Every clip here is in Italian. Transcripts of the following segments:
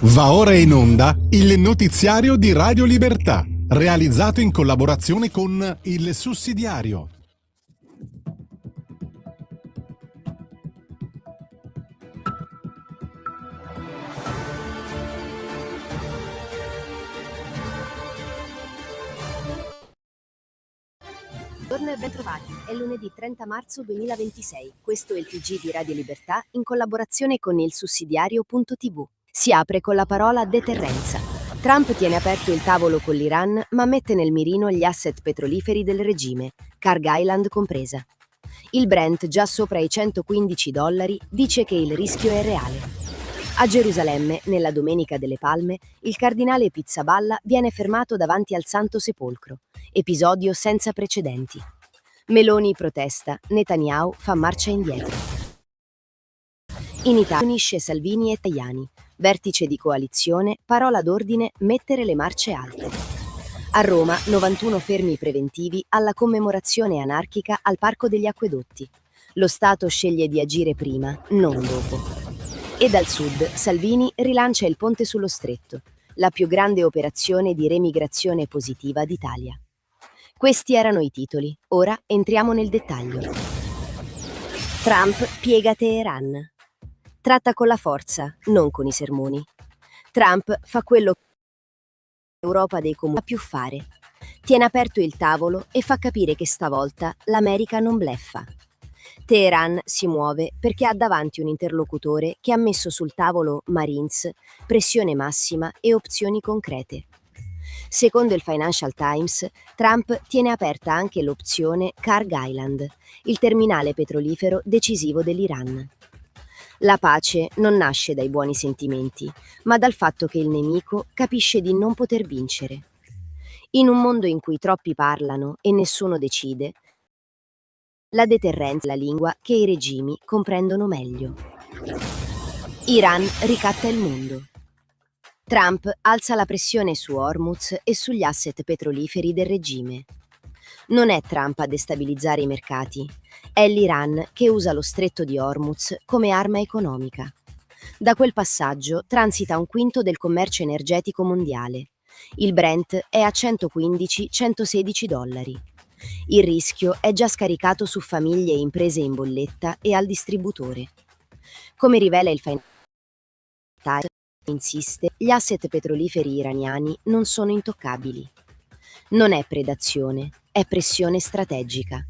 Va ora in onda il notiziario di Radio Libertà, realizzato in collaborazione con Il Sussidiario. Buongiorno e bentrovati, è lunedì 30 marzo 2026, questo è il TG di Radio Libertà in collaborazione con il Sussidiario.tv. Si apre con la parola deterrenza. Trump tiene aperto il tavolo con l'Iran ma mette nel mirino gli asset petroliferi del regime, Carg Island compresa. Il Brent, già sopra i $115, dice che il rischio è reale. A Gerusalemme, nella Domenica delle Palme, il cardinale Pizzaballa viene fermato davanti al Santo Sepolcro. Episodio senza precedenti. Meloni protesta, Netanyahu fa marcia indietro. In Italia unisce Salvini e Tajani. Vertice di coalizione, parola d'ordine, mettere le marce alte. A Roma, 91 fermi preventivi alla commemorazione anarchica al Parco degli Acquedotti. Lo Stato sceglie di agire prima, non dopo. E dal sud, Salvini rilancia il ponte sullo Stretto, la più grande operazione di remigrazione positiva d'Italia. Questi erano i titoli, ora entriamo nel dettaglio. Trump piega Teheran. Tratta con la forza, non con i sermoni. Trump fa quello che l'Europa dei comuni sa più fare. Tiene aperto il tavolo e fa capire che stavolta l'America non bleffa. Teheran si muove perché ha davanti un interlocutore che ha messo sul tavolo Marines, pressione massima e opzioni concrete. Secondo il Financial Times, Trump tiene aperta anche l'opzione Carg Island, il terminale petrolifero decisivo dell'Iran. La pace non nasce dai buoni sentimenti, ma dal fatto che il nemico capisce di non poter vincere. In un mondo in cui troppi parlano e nessuno decide, la deterrenza è la lingua che i regimi comprendono meglio. Iran ricatta il mondo. Trump alza la pressione su Hormuz e sugli asset petroliferi del regime. Non è Trump a destabilizzare i mercati, è l'Iran che usa lo stretto di Hormuz come arma economica. Da quel passaggio transita un quinto del commercio energetico mondiale. Il Brent è a $115-116. Il rischio è già scaricato su famiglie e imprese in bolletta e al distributore. Come rivela il Financial Times, insiste, gli asset petroliferi iraniani non sono intoccabili. Non è predazione, è pressione strategica.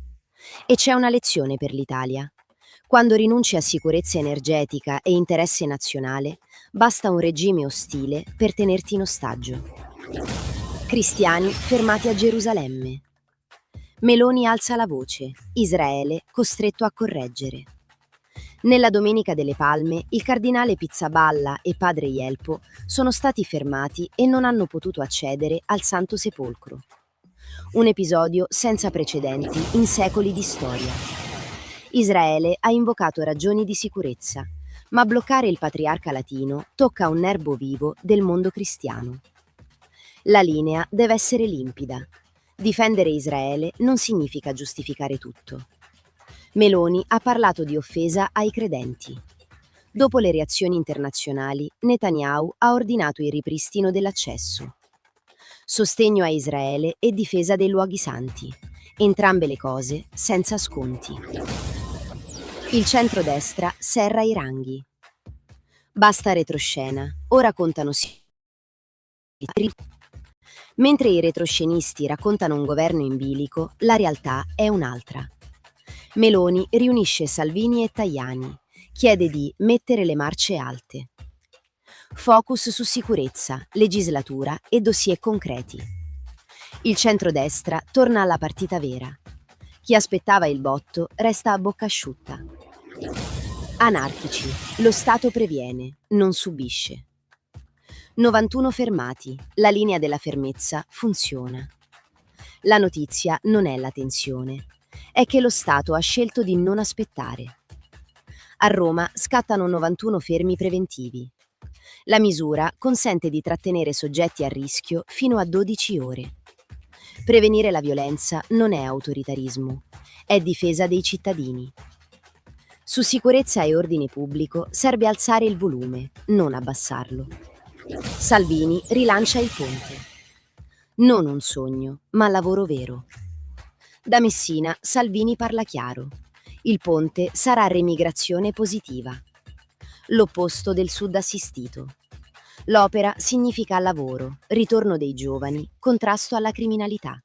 E c'è una lezione per l'Italia. Quando rinunci a sicurezza energetica e interesse nazionale, basta un regime ostile per tenerti in ostaggio. Cristiani fermati a Gerusalemme. Meloni alza la voce, Israele costretto a correggere. Nella Domenica delle Palme, il cardinale Pizzaballa e padre Jelpo sono stati fermati e non hanno potuto accedere al Santo Sepolcro. Un episodio senza precedenti in secoli di storia. Israele ha invocato ragioni di sicurezza, ma bloccare il patriarca latino tocca un nervo vivo del mondo cristiano. La linea deve essere limpida. Difendere Israele non significa giustificare tutto. Meloni ha parlato di offesa ai credenti. Dopo le reazioni internazionali, Netanyahu ha ordinato il ripristino dell'accesso. Sostegno a Israele e difesa dei luoghi santi. Entrambe le cose senza sconti. Il centrodestra serra i ranghi. Basta retroscena, ora contano Mentre i retroscenisti raccontano un governo in bilico, la realtà è un'altra. Meloni riunisce Salvini e Tajani, chiede di mettere le marce alte. Focus su sicurezza, legislatura e dossier concreti. Il centrodestra torna alla partita vera. Chi aspettava il botto resta a bocca asciutta. Anarchici, lo Stato previene, non subisce. 91 fermati, la linea della fermezza funziona. La notizia non è la tensione, è che lo Stato ha scelto di non aspettare. A Roma scattano 91 fermi preventivi. La misura consente di trattenere soggetti a rischio fino a 12 ore. Prevenire la violenza non è autoritarismo, è difesa dei cittadini. Su sicurezza e ordine pubblico serve alzare il volume, non abbassarlo. Salvini rilancia il ponte. Non un sogno, ma lavoro vero. Da Messina Salvini parla chiaro. Il ponte sarà remigrazione positiva. L'opposto del sud assistito. L'opera significa lavoro, ritorno dei giovani, contrasto alla criminalità.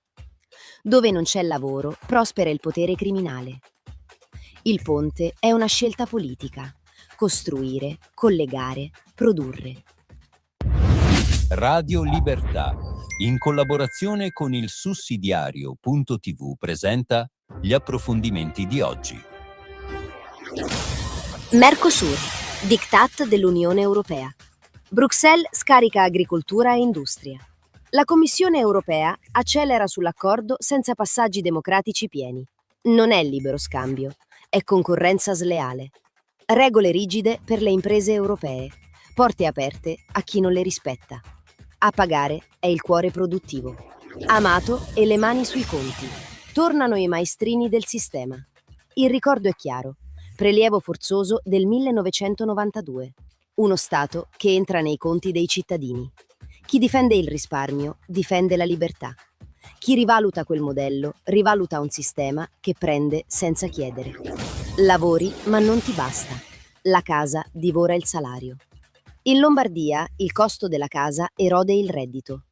Dove non c'è lavoro, prospera il potere criminale. Il ponte è una scelta politica. Costruire, collegare, produrre. Radio Libertà, in collaborazione con il sussidiario.tv presenta gli approfondimenti di oggi. Mercosur, diktat dell'Unione Europea. Bruxelles scarica agricoltura e industria. La Commissione Europea accelera sull'accordo senza passaggi democratici pieni. Non è libero scambio, è concorrenza sleale. Regole rigide per le imprese europee, porte aperte a chi non le rispetta. A pagare è il cuore produttivo. Amato e le mani sui conti. Tornano i maestrini del sistema. Il ricordo è chiaro. Prelievo forzoso del 1992. Uno Stato che entra nei conti dei cittadini. Chi difende il risparmio difende la libertà. Chi rivaluta quel modello rivaluta un sistema che prende senza chiedere. Lavori ma non ti basta. La casa divora il salario. In Lombardia il costo della casa erode il reddito.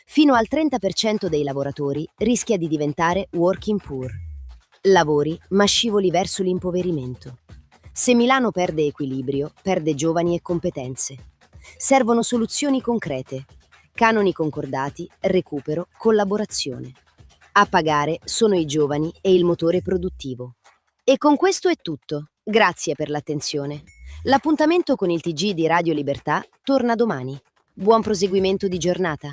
Fino al 30% dei lavoratori rischia di diventare working poor. Lavori ma scivoli verso l'impoverimento. Se Milano perde equilibrio, perde giovani e competenze. Servono soluzioni concrete. Canoni concordati, recupero, collaborazione. A pagare sono i giovani e il motore produttivo. E con questo è tutto. Grazie per l'attenzione. L'appuntamento con il TG di Radio Libertà torna domani. Buon proseguimento di giornata.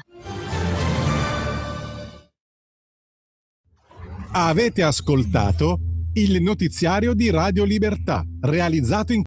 Avete ascoltato il notiziario di Radio Libertà, realizzato in